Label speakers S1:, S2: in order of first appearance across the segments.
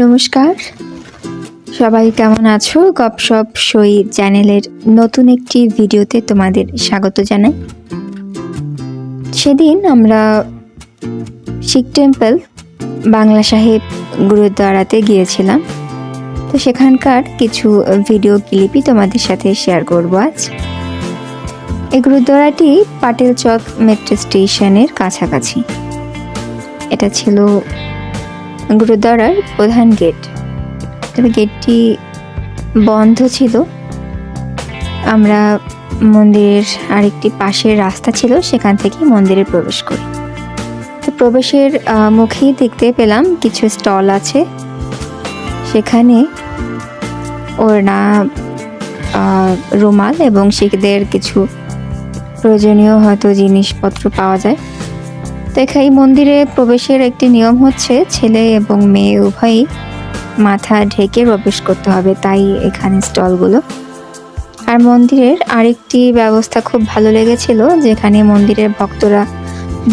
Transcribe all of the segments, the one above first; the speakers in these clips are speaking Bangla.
S1: নমস্কার, সবাই কেমন আছো? গপসপ সই চ্যানেলের নতুন একটি ভিডিওতে তোমাদের স্বাগত জানাই। সেদিন আমরা শিখ টেম্পল বাংলা সাহেব গুরুদ্বারাতে গিয়েছিলাম, তো সেখানকার কিছু ভিডিও ক্লিপই তোমাদের সাথে শেয়ার করব আজ। এই গুরুদ্বারাটি পাটেল চক মেট্রো স্টেশনের কাছাকাছি। এটা ছিল গুরুদ্বারার প্রধান গেট, তবে গেটটি বন্ধ ছিল। আমরা মন্দিরের আরেকটি পাশের রাস্তা ছিল, সেখান থেকে মন্দিরে প্রবেশ করি। তো প্রবেশের মুখেই দেখতে পেলাম কিছু স্টল আছে, সেখানে ওড়না, রুমাল এবং শিখদের কিছু প্রয়োজনীয় হয়তো জিনিসপত্র পাওয়া যায়। তো এখানে মন্দিরে প্রবেশের একটি নিয়ম হচ্ছে ছেলে এবং মেয়ে উভয়ই মাথা ঢেকে প্রবেশ করতে হবে, তাই এখানে স্টলগুলো। আর মন্দিরের আরেকটি ব্যবস্থা খুব ভালো লেগেছিল, যেখানে মন্দিরের ভক্তরা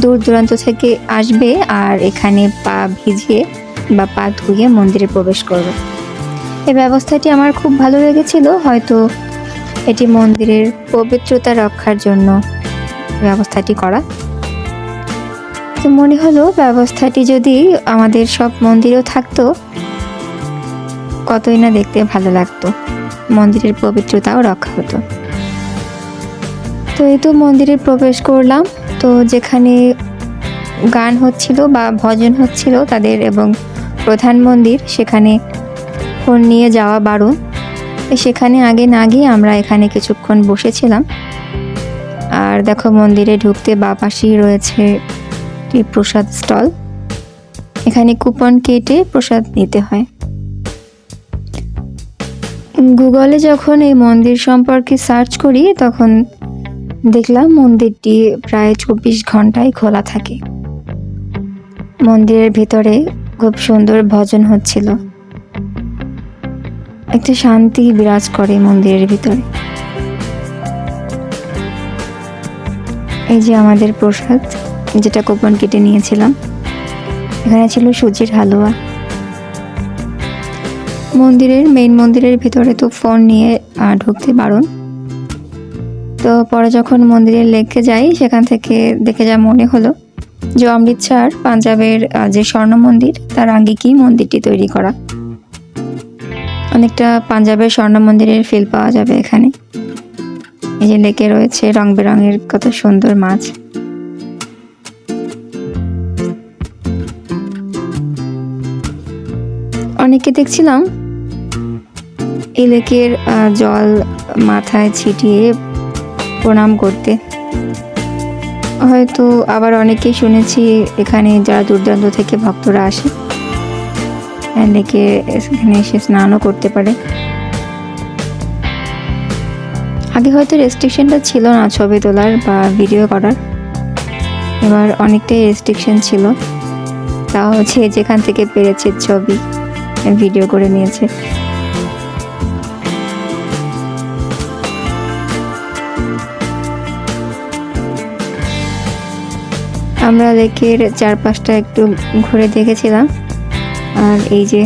S1: দূর দূরান্ত থেকে আসবে আর এখানে পা ভিজিয়ে বা পা ধুয়ে মন্দিরে প্রবেশ করবে। এই ব্যবস্থাটি আমার খুব ভালো লেগেছিল, হয়তো এটি মন্দিরের পবিত্রতা রক্ষার জন্য ব্যবস্থাটি করা। তো মনে হলো ব্যবস্থাটি যদি আমাদের সব মন্দিরেও থাকতো, কতই না দেখতে ভালো লাগতো, মন্দিরের পবিত্রতাও রক্ষা হতো। তো এই তো মন্দিরে প্রবেশ করলাম। তো যেখানে গান হচ্ছিল বা ভজন হচ্ছিল তাদের এবং প্রধান মন্দির, সেখানে ফোন নিয়ে যাওয়া বারণ। সেখানে আগে না গিয়ে আমরা এখানে কিছুক্ষণ বসেছিলাম। আর দেখো, মন্দিরে ঢুকতে বাঁ পাশেই রয়েছে প্রসাদ স্টল, এখানে কুপন কেটে প্রসাদ নিতে হয়। গুগলে যখন এই মন্দির সম্পর্কে সার্চ করি, তখন দেখলাম মন্দিরটি প্রায় 24 ঘন্টাই খোলা থাকে। মন্দিরের ভিতরে খুব সুন্দর ভজন হচ্ছিল, একটা শান্তি বিরাজ করে মন্দিরের ভিতরে। এই যে আমাদের প্রসাদ, যেটা কুপন কেটে নিয়েছিলাম, এখানে ছিল সুজির হালুয়া। মেইন মন্দিরের ভিতরে তো ফোন নিয়ে ঢুকতে বারণ। তো পরে যখন মন্দিরে লেকে যাই, সেখান থেকে দেখে যা মনে হলো যে অমৃতসর পাঞ্জাবের যে স্বর্ণ মন্দির, তার আঙ্গিকেই মন্দিরটি তৈরি করা। অনেকটা পাঞ্জাবের স্বর্ণ মন্দিরের ফিল পাওয়া যাবে এখানে। এই যে লেকে রয়েছে রং বেরঙের কত সুন্দর মাছ। অনেকে দেখছিলাম এই লেকের জল মাথায় ছিটিয়ে প্রণাম করতে। হয়তো আবার অনেকেই শুনেছি এখানে যারা দূর দূরান্ত থেকে ভক্তরা আসে, লেকে এখানে এসে স্নানও করতে পারে। আগে হয়তো রেস্ট্রিকশনটা ছিল না ছবি তোলার বা ভিডিও করার, এবার অনেকটাই রেস্ট্রিকশন ছিল। তাও হচ্ছে যেখান থেকে পেরেছে ছবি ভিডিও করে নিয়েছে। আমরা লেকের চারপাশটা একটু ঘুরে দেখেছিলাম। আর এই যে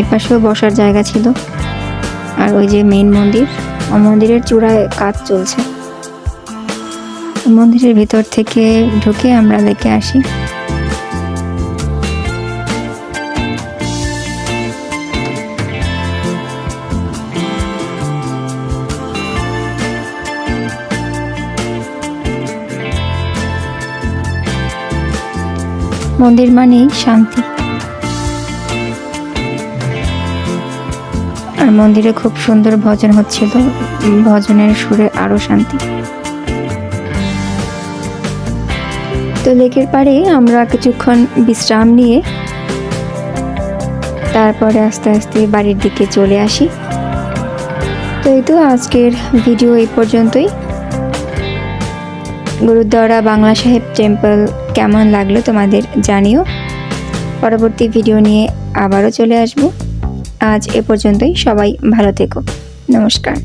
S1: এপাশেও বসার জায়গা ছিল। আর ওই যে মেইন মন্দির, মন্দিরের চূড়ায় কাজ চলছে। মন্দিরের ভিতর থেকে ঢুকে আমরা লেকে আসি। মন্দির মানেই শান্তি, আর মন্দিরে খুব সুন্দর ভজন হচ্ছিল, ভজনের সুরে আরো শান্তি। তো লেকের পাড়ে আমরা কিছুক্ষণ বিশ্রাম নিয়ে তারপরে আস্তে আস্তে বাড়ির দিকে চলে আসি। তো এই তো আজকের ভিডিও এই পর্যন্তই। গুরুদ্বারা বাংলা সাহেব টেম্পল কেমন লাগলো তোমাদের জানিও। পরবর্তী ভিডিও নিয়ে আবারও চলে আসবো। আজ এ পর্যন্তই, সবাই ভালো থেকো। নমস্কার।